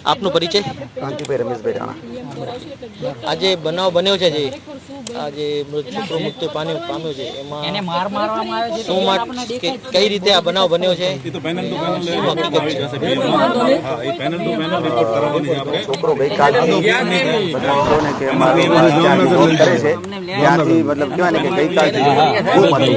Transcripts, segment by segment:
આપનો પરિચય? કાંતિભાઈ રમેશભાઈ રાણા। આજે બનાવ બન્યો છે જે આજે છોકરો મૃત્યુ પામ્યો છે એમાં એને માર મારવામાં આવ્યો છે શું કઈ રીતે આ બનાવ બન્યો છે? છોકરો ગઈકાલથી બધાને કે મારો જ્યાં જોબ કરે છે ત્યાંથી મતલબ કહેવાય ને કે ગઈકાલથી ગુમ હતું।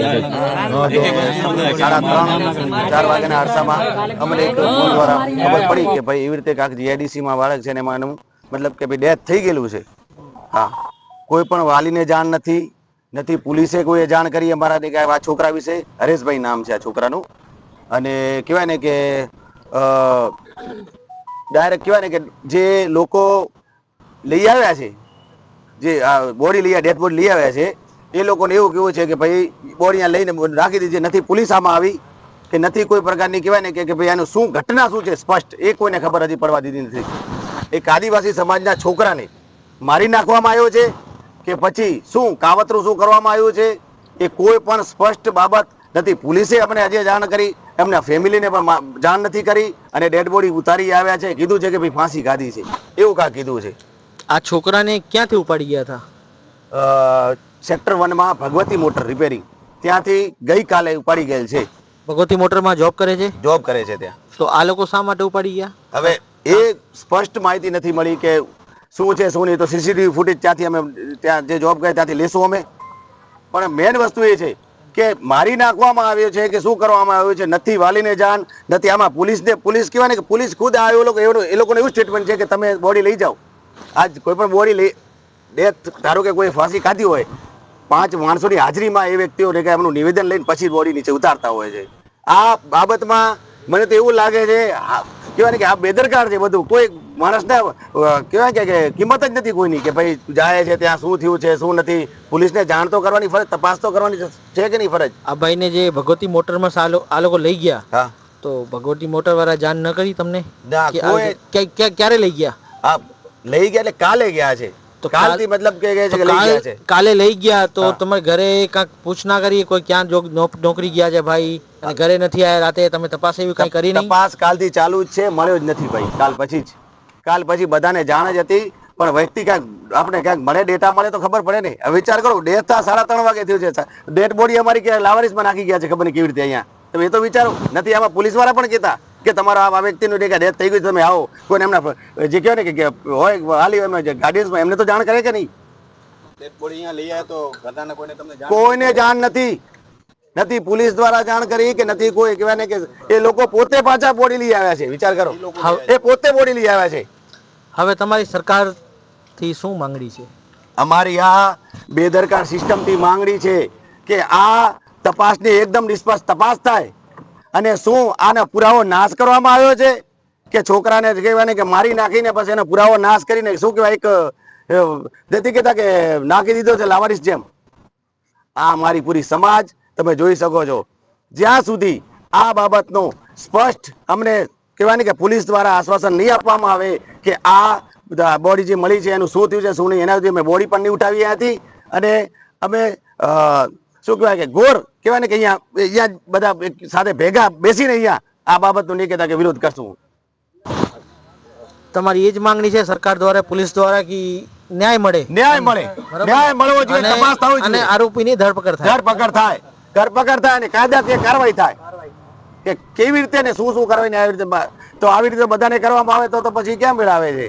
3:30-4 વાગ્યાના અરસામાં અમને એક ફોન દ્વારા ખબર પડી કે ભાઈ એવી રીતે કાંઈક જીઆઈડીસીમાં બાળક છે ને એમાં એનું મતલબ કે ભાઈ ડેથ થઈ ગયેલું છે। હા, કોઈ પણ વાલીને જાણ નથી, પોલીસે કોઈ જાણ કરી અમારા કે આ છોકરા વિશે। હરેશભાઈ નામ છે આ છોકરાનું। અને કહેવાય ને કે ડાયરેક્ટ કહેવાય ને કે જે લોકો લઈ આવ્યા છે, જે બોડી લઈ ડેથ બોડી લઈ આવ્યા છે એ લોકોને એવું કેવું છે કે ભાઈ બોડી લઈને રાખી દીધી, નથી પોલીસ આમાં આવી કે નથી કોઈ પ્રકારની કહેવાય ને કે ભાઈ આનું શું ઘટના શું છે સ્પષ્ટ એ કોઈને ખબર હજી પડવા દીધી નથી। એક આદિવાસી સમાજના છોકરાને મારી નાખવામાં આવ્યો છે કે પછી શું કાવતરું શું કરવામાં આવ્યું છે એ કોઈ પણ સ્પષ્ટ બાબત નથી। પોલીસે અમને હજી જાણ કરી, એમના ફેમિલીને પણ જાણ નથી કરી અને ડેડ બોડી ઉતારી આવ્યા છે। કીધું છે કે ભાઈ ફાંસી ખાધી છે એવું કાંઈ કીધું છે। આ છોકરાને ક્યાંથી ઉપાડી ગયા હતા? સેક્ટર 1માં ભગવતી મોટર રિપેરિંગ ત્યાંથી ગઈકાલે ઉપાડી ગયેલ છે। ભગવતી મોટરમાં જોબ કરે છે? જોબ કરે છે ત્યાં। તો આ લોકો શા માટે ઉપાડી ગયા? હવે એ સ્પષ્ટ માહિતી નથી મળી કે શું છે શું નહીં। તો સીસીટીવી ફૂટેજ ત્યાંથી અમે ત્યાં જે જોબ કરે ત્યાંથી લેશું અમે। પણ મેન વસ્તુ એ છે કે મારી નાખવામાં આવ્યો છે કે શું કરવામાં આવ્યું છે, નથી વાલીને જાણ નથી। આમાં પોલીસ કહેવાય ને કે પોલીસ ખુદ આવ્યો લોકો એ લોકોને એવું સ્ટેટમેન્ટ છે કે તમે બોડી લઈ જાઓ। આજ કોઈ પણ બોડી લઈ ડેથ ધારો કે કોઈ ફાંસી ખાધી હોય 5 માણસોની હાજરીમાં એ વ્યક્તિઓ એમનું નિવેદન લઈને પછી બોડી નીચે ઉતારતા હોય છે। આ બાબતમાં મને તો એવું લાગે છે કહેવાય ને કે આ બેદરકાર છે બધું। કોઈ માણસને કહેવાય કે કિંમત જ નથી કોઈની કે ભાઈ જાય છે ત્યાં શું થયું છે શું નથી। પોલીસને જાણ તો કરવાની ફરજ, તપાસ તો કરવાની છે કે નહીં ફરજ? આ ભાઈને જે ભગવતી મોટરમાં આ લોકો લઈ ગયા, હા, તો ભગવતી મોટર વાળા જાણ ન કરી તમને? ના, ક્યારે લઈ ગયા? આ લઈ ગયા એટલે કાલે ગયા છે। તો કાલથી મતલબ કે છે કે લઈ ગયા છે। કાલે લઈ ગયા તો તમારે ઘરે કાંઈક પૂછના કરી કોઈ ક્યાં નોકરી ગયા છે ભાઈ અને ઘરે નથી આવ્યા રાતે? તમે તપાસ એવી કઈ કરી નહીં? તપાસ કાલથી ચાલુ જ છે, મળ્યો જ નથી ભાઈ। કાલ પછી બધાને જાણ જ હતી પણ વ્યક્તિ ક્યાંક આપણે ક્યાંક મળે, ડેટા મળે તો ખબર પડે ને। હવે વિચાર કરો, ડેથ 3:30 વાગે થયું છે, ડેડ બોડી અમારી ક્યાં લાવારીસમાં નાખી ગયા છે ખબર નહીં કેવી રીતે અહીંયા। તમે એ તો વિચારો નથી। આમાં પોલીસ વાળા પણ કહેતા કે તમારા આ વ્યક્તિનું ડેથ થઈ ગયું, તમે આવો। કોઈને એમના જે કહેવાય ને કે હોય હાલી એમના ગાર્ડિયન્સમાં એમને તો જાણ કરે કે નહીં? ડેડ બોડી અહીંયા લઈ આવ્યા તો બધાને કોઈને જાણ નથી। પોલીસ દ્વારા જાણ કરી કે નથી કોઈ કહેવાય ને કે એ લોકો પોતે પાછા બોડી લઈ આવ્યા છે। વિચાર કરો, એ પોતે બોડી લઈ આવ્યા છે। હવે તમારી સરકારથી શું માંગણી છે? અમારી આ બેદરકાર સિસ્ટમથી માંગણી છે કે આ તપાસની એકદમ નિષ્પક્ષ તપાસ થાય અને શું આનો પુરાવો નાશ કરવામાં આવ્યો છે કે છોકરાને કહેવાય ને કે મારી નાખીને પછી એનો પુરાવો નાશ કરીને શું કહેવાય એક નથી કહેતા કે નાખી દીધો છે લાવારીસ જેમ। આ મારી પૂરી સમાજ તમે જોઈ શકો છો। જ્યાં સુધી આ બાબતનો સ્પષ્ટ અમને કહેવાય ને કે પોલીસ દ્વારા આશ્વાસન નહીં આપવામાં આવે કે આ બોડી જે મળી છે એનું શું થયું છે શું નહીં, એના સુધી અમે બોડી પણ નહીં ઉઠાવી હતી। અને અમે શું કહેવાય કે ઘોર કહેવાય ને કે અહીંયા બધા સાથે ભેગા બેસીને અહીંયા આ બાબતનું નહીં કહેતા કે વિરોધ કરશું। તમારી એ જ માંગણી છે સરકાર દ્વારા, પોલીસ દ્વારા કે ન્યાય મળે? ન્યાય મળવો જોઈએ, તપાસ થવી જોઈએ અને આરોપીની ધરપકડ થાય અને કાયદાકીય કાર્યવાહી થાય કે કેવી રીતે ને શું કરવાની। આવી રીતે તો આવી રીતે બધાને કરવામાં આવે તો પછી કેમ મેળાવે છે?